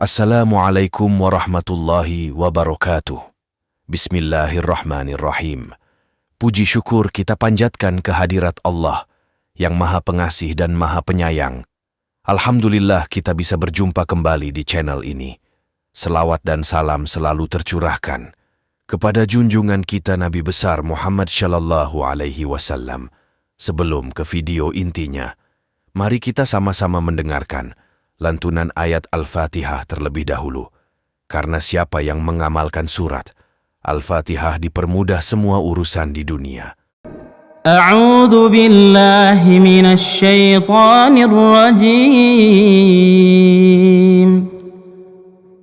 Assalamualaikum warahmatullahi wabarakatuh. Bismillahirrahmanirrahim. Puji syukur kita panjatkan kehadirat Allah yang Maha Pengasih dan Maha Penyayang. Alhamdulillah kita bisa berjumpa kembali di channel ini. Selawat dan salam selalu tercurahkan kepada junjungan kita Nabi besar Muhammad Shallallahu Alaihi Wasallam. Sebelum ke video intinya, mari kita sama-sama mendengarkan lantunan ayat Al-Fatihah terlebih dahulu. Karena siapa yang mengamalkan surat Al-Fatihah dipermudah semua urusan di dunia. A'udzu billahi minasy syaithanir rajim.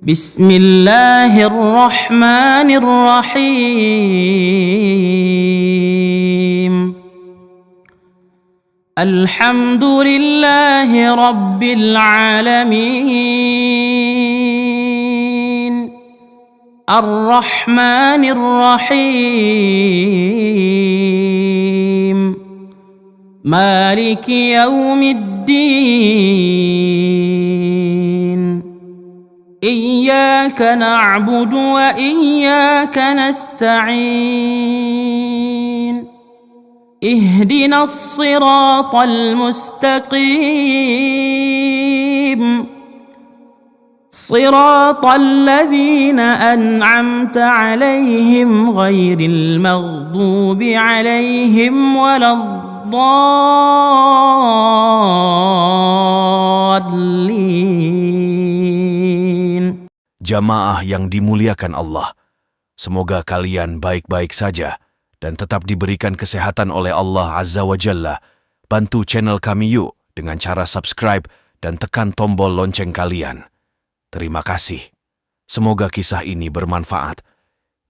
Bismillahirrahmanirrahim. Alhamdulillahi rabbil alamin. Ar-Rahmanir Rahim. Maliki yaumiddin. Iyyaka na'budu wa iyyaka nasta'in. اهدنا الصراط المستقيم صراط الذين أنعمت عليهم غير المغضوب عليهم ولا الضالين. Jamaah yang dimuliakan Allah, semoga kalian baik-baik saja dan tetap diberikan kesehatan oleh Allah Azza wa Jalla. Bantu channel kami yuk dengan cara subscribe dan tekan tombol lonceng kalian. Terima kasih. Semoga kisah ini bermanfaat.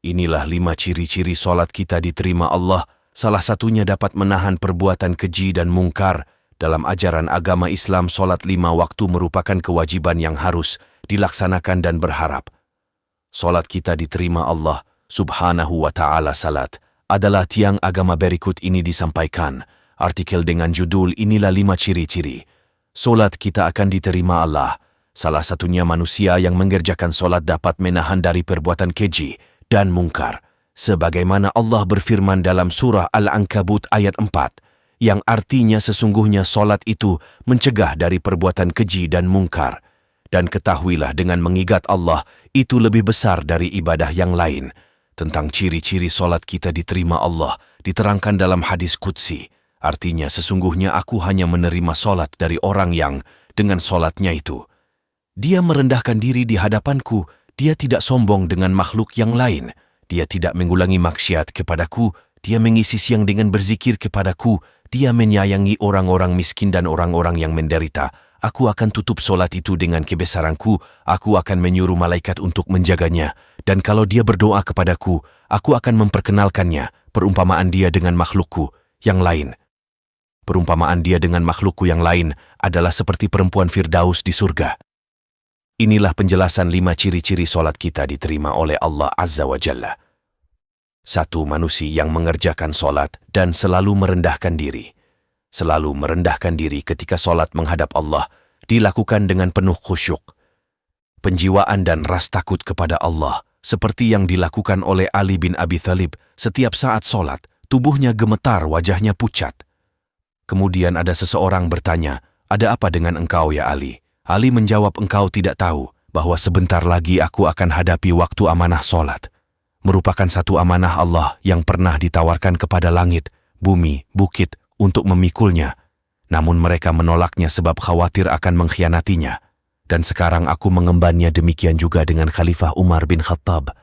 Inilah 5 ciri-ciri solat kita diterima Allah. Salah satunya dapat menahan perbuatan keji dan mungkar. Dalam ajaran agama Islam, solat 5 waktu merupakan kewajiban yang harus dilaksanakan dan berharap solat kita diterima Allah Subhanahu wa Ta'ala. Salat adalah tiang agama. Berikut ini disampaikan artikel dengan judul Inilah 5 ciri-ciri solat kita akan diterima Allah. Salah satunya manusia yang mengerjakan solat dapat menahan dari perbuatan keji dan mungkar. Sebagaimana Allah berfirman dalam surah Al-Ankabut ayat 4, yang artinya sesungguhnya solat itu mencegah dari perbuatan keji dan mungkar. Dan ketahuilah dengan mengingat Allah itu lebih besar dari ibadah yang lain. Tentang ciri-ciri solat kita diterima Allah diterangkan dalam hadis Qudsi. Artinya sesungguhnya aku hanya menerima solat dari orang yang dengan solatnya itu dia merendahkan diri di hadapanku, dia tidak sombong dengan makhluk yang lain, dia tidak mengulangi maksiat kepadaku, dia mengisi siang dengan berzikir kepadaku, dia menyayangi orang-orang miskin dan orang-orang yang menderita. Aku akan tutup solat itu dengan kebesaranku, aku akan menyuruh malaikat untuk menjaganya, dan kalau dia berdoa kepadaku, aku akan memperkenalkannya. Perumpamaan dia dengan makhlukku yang lain. Perumpamaan dia dengan makhlukku yang lain adalah seperti perempuan Firdaus di surga. Inilah penjelasan 5 ciri-ciri solat kita diterima oleh Allah Azza wa Jalla. 1. Manusia yang mengerjakan solat dan selalu merendahkan diri. Selalu merendahkan diri ketika solat menghadap Allah dilakukan dengan penuh khusyuk, penjiwaan dan rasa takut kepada Allah, seperti yang dilakukan oleh Ali bin Abi Thalib. Setiap saat solat, tubuhnya gemetar, wajahnya pucat. Kemudian ada seseorang bertanya, "Ada apa dengan engkau ya Ali?" Ali menjawab, "Engkau tidak tahu bahwa sebentar lagi aku akan hadapi waktu amanah solat. Merupakan satu amanah Allah yang pernah ditawarkan kepada langit, bumi, bukit, untuk memikulnya. Namun mereka menolaknya sebab khawatir akan mengkhianatinya. Dan sekarang aku mengembannya demikian juga dengan Khalifah Umar bin Khattab,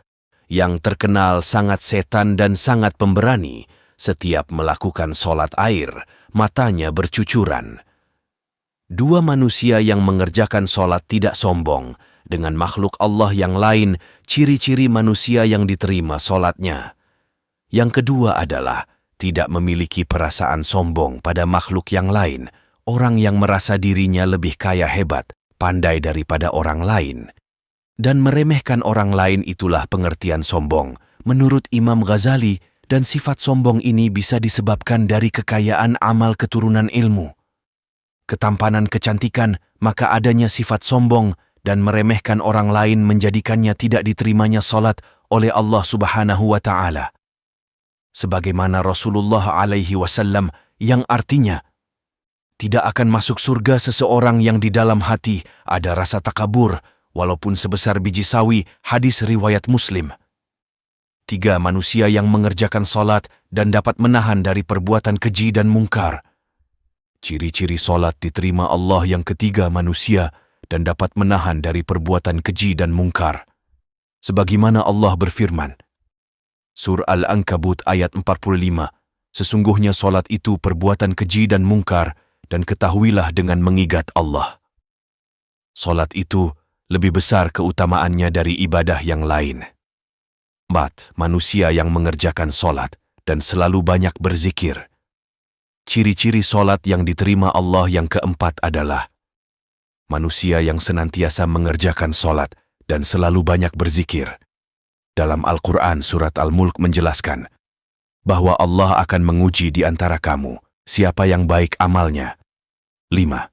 yang terkenal sangat setan dan sangat pemberani. Setiap melakukan solat air, matanya bercucuran." 2. Manusia yang mengerjakan solat tidak sombong dengan makhluk Allah yang lain. Ciri-ciri manusia yang diterima solatnya. Yang kedua adalah tidak memiliki perasaan sombong pada makhluk yang lain. Orang yang merasa dirinya lebih kaya, hebat, pandai daripada orang lain, dan meremehkan orang lain, itulah pengertian sombong. Menurut Imam Ghazali, dan sifat sombong ini bisa disebabkan dari kekayaan amal keturunan ilmu, ketampanan, kecantikan, maka adanya sifat sombong dan meremehkan orang lain menjadikannya tidak diterimanya salat oleh Allah Subhanahu wa Ta'ala. Sebagaimana Rasulullah alaihi wasallam yang artinya, tidak akan masuk surga seseorang yang di dalam hati ada rasa takabur, walaupun sebesar biji sawi, hadis riwayat Muslim. 3. Manusia yang mengerjakan salat dan dapat menahan dari perbuatan keji dan mungkar. Ciri-ciri salat diterima Allah yang ketiga, manusia dan dapat menahan dari perbuatan keji dan mungkar. Sebagaimana Allah berfirman, Surah Al-Ankabut ayat 45, sesungguhnya salat itu perbuatan keji dan mungkar, dan ketahuilah dengan mengingat Allah. Salat itu lebih besar keutamaannya dari ibadah yang lain. 4. Manusia yang mengerjakan salat dan selalu banyak berzikir. Ciri-ciri salat yang diterima Allah yang keempat adalah manusia yang senantiasa mengerjakan salat dan selalu banyak berzikir. Dalam Al-Quran surat Al-Mulk menjelaskan bahwa Allah akan menguji di antara kamu siapa yang baik amalnya. 5.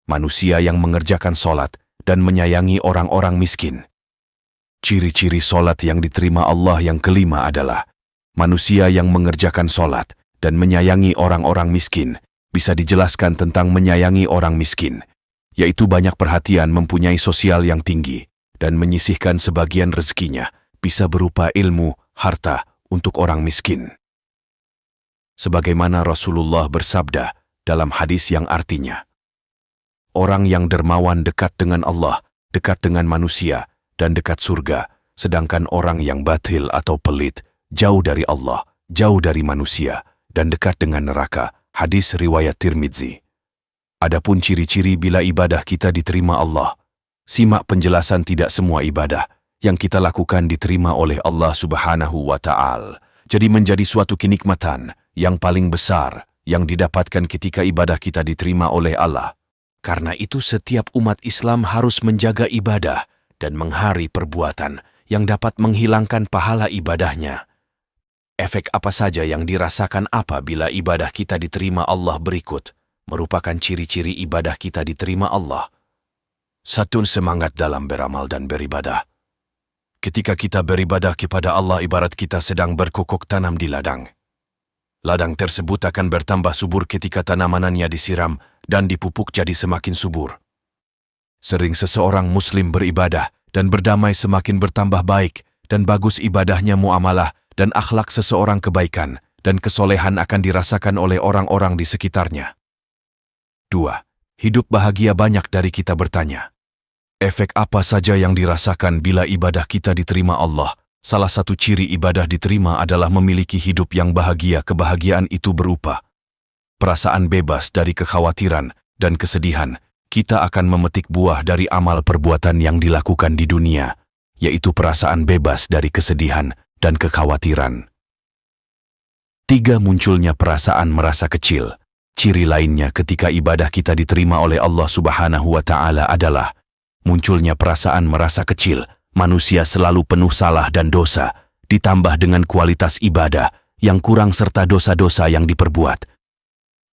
Manusia yang mengerjakan salat dan menyayangi orang-orang miskin. Ciri-ciri salat yang diterima Allah yang kelima adalah manusia yang mengerjakan salat dan menyayangi orang-orang miskin. Bisa dijelaskan tentang menyayangi orang miskin, yaitu banyak perhatian, mempunyai sosial yang tinggi, dan menyisihkan sebagian rezekinya, bisa berupa ilmu, harta, untuk orang miskin. Sebagaimana Rasulullah bersabda dalam hadis yang artinya, orang yang dermawan dekat dengan Allah, dekat dengan manusia, dan dekat surga, sedangkan orang yang batil atau pelit, jauh dari Allah, jauh dari manusia, dan dekat dengan neraka. Hadis riwayat Tirmidzi. Adapun ciri-ciri bila ibadah kita diterima Allah, simak penjelasan. Tidak semua ibadah yang kita lakukan diterima oleh Allah Subhanahu wa Ta'ala. Jadi menjadi suatu kenikmatan yang paling besar yang didapatkan ketika ibadah kita diterima oleh Allah. Karena itu setiap umat Islam harus menjaga ibadah dan menghari perbuatan yang dapat menghilangkan pahala ibadahnya. Efek apa saja yang dirasakan apabila ibadah kita diterima Allah berikut merupakan ciri-ciri ibadah kita diterima Allah. 1. Semangat dalam beramal dan beribadah. Ketika kita beribadah kepada Allah ibarat kita sedang bercocok tanam di ladang. Ladang tersebut akan bertambah subur ketika tanamannya disiram dan dipupuk jadi semakin subur. Sering seseorang muslim beribadah dan berdamai semakin bertambah baik dan bagus ibadahnya, muamalah dan akhlak seseorang kebaikan dan kesolehan akan dirasakan oleh orang-orang di sekitarnya. 2. Hidup bahagia. Banyak dari kita bertanya, efek apa saja yang dirasakan bila ibadah kita diterima Allah? Salah satu ciri ibadah diterima adalah memiliki hidup yang bahagia. Kebahagiaan itu berupa perasaan bebas dari kekhawatiran dan kesedihan. Kita akan memetik buah dari amal perbuatan yang dilakukan di dunia, yaitu perasaan bebas dari kesedihan dan kekhawatiran. 3. Munculnya perasaan merasa kecil. Ciri lainnya ketika ibadah kita diterima oleh Allah Subhanahu wa Ta'ala adalah munculnya perasaan merasa kecil. Manusia selalu penuh salah dan dosa, ditambah dengan kualitas ibadah yang kurang serta dosa-dosa yang diperbuat.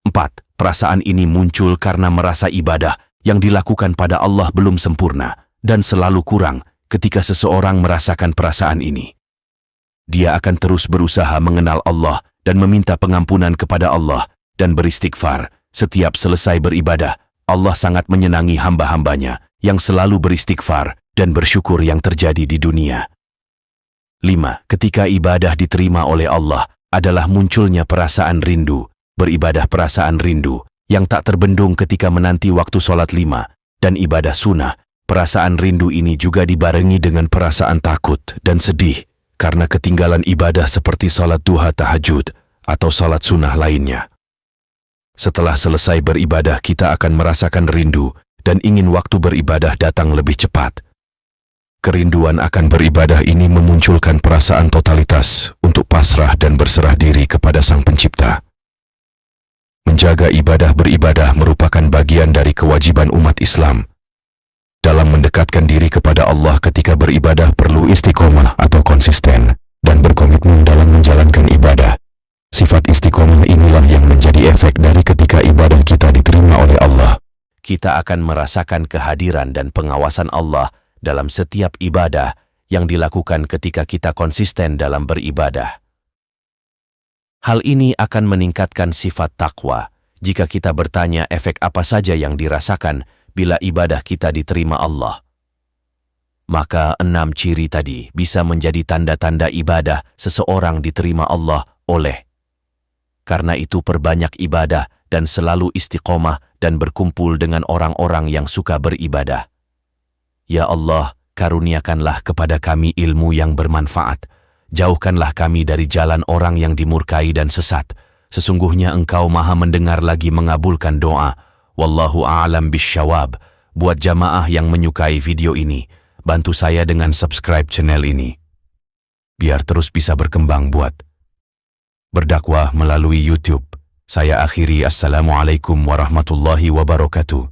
4. Perasaan ini muncul karena merasa ibadah yang dilakukan pada Allah belum sempurna dan selalu kurang. Ketika seseorang merasakan perasaan ini, dia akan terus berusaha mengenal Allah dan meminta pengampunan kepada Allah dan beristighfar. Setiap selesai beribadah, Allah sangat menyenangi hamba-hambanya yang selalu beristighfar dan bersyukur yang terjadi di dunia. 5. Ketika ibadah diterima oleh Allah adalah munculnya perasaan rindu. Beribadah perasaan rindu yang tak terbendung ketika menanti waktu sholat 5 dan ibadah sunnah. Perasaan rindu ini juga dibarengi dengan perasaan takut dan sedih karena ketinggalan ibadah seperti salat duha, tahajud, atau salat sunnah lainnya. Setelah selesai beribadah, kita akan merasakan rindu dan ingin waktu beribadah datang lebih cepat. Kerinduan akan beribadah ini memunculkan perasaan totalitas untuk pasrah dan berserah diri kepada Sang Pencipta. Menjaga ibadah beribadah merupakan bagian dari kewajiban umat Islam. Dalam mendekatkan diri kepada Allah ketika beribadah perlu istiqomah atau konsisten dan berkomitmen dalam menjalankan ibadah. Sifat istiqomah inilah yang menjadi efek dari ketika ibadah kita diterima oleh Allah. kita akan merasakan kehadiran dan pengawasan Allah dalam setiap ibadah yang dilakukan ketika kita konsisten dalam beribadah. Hal ini akan meningkatkan sifat takwa jika kita bertanya efek apa saja yang dirasakan bila ibadah kita diterima Allah. Maka 6 ciri tadi bisa menjadi tanda-tanda ibadah seseorang diterima Allah oleh. Karena itu perbanyak ibadah dan selalu istiqomah dan berkumpul dengan orang-orang yang suka beribadah. Ya Allah, karuniakanlah kepada kami ilmu yang bermanfaat. Jauhkanlah kami dari jalan orang yang dimurkai dan sesat. Sesungguhnya Engkau Maha mendengar lagi mengabulkan doa. Wallahu a'lam bisyawab. Buat jamaah yang menyukai video ini, bantu saya dengan subscribe channel ini. Biar terus bisa berkembang buat berdakwah melalui YouTube. Saya akhiri, Assalamualaikum warahmatullahi wabarakatuh.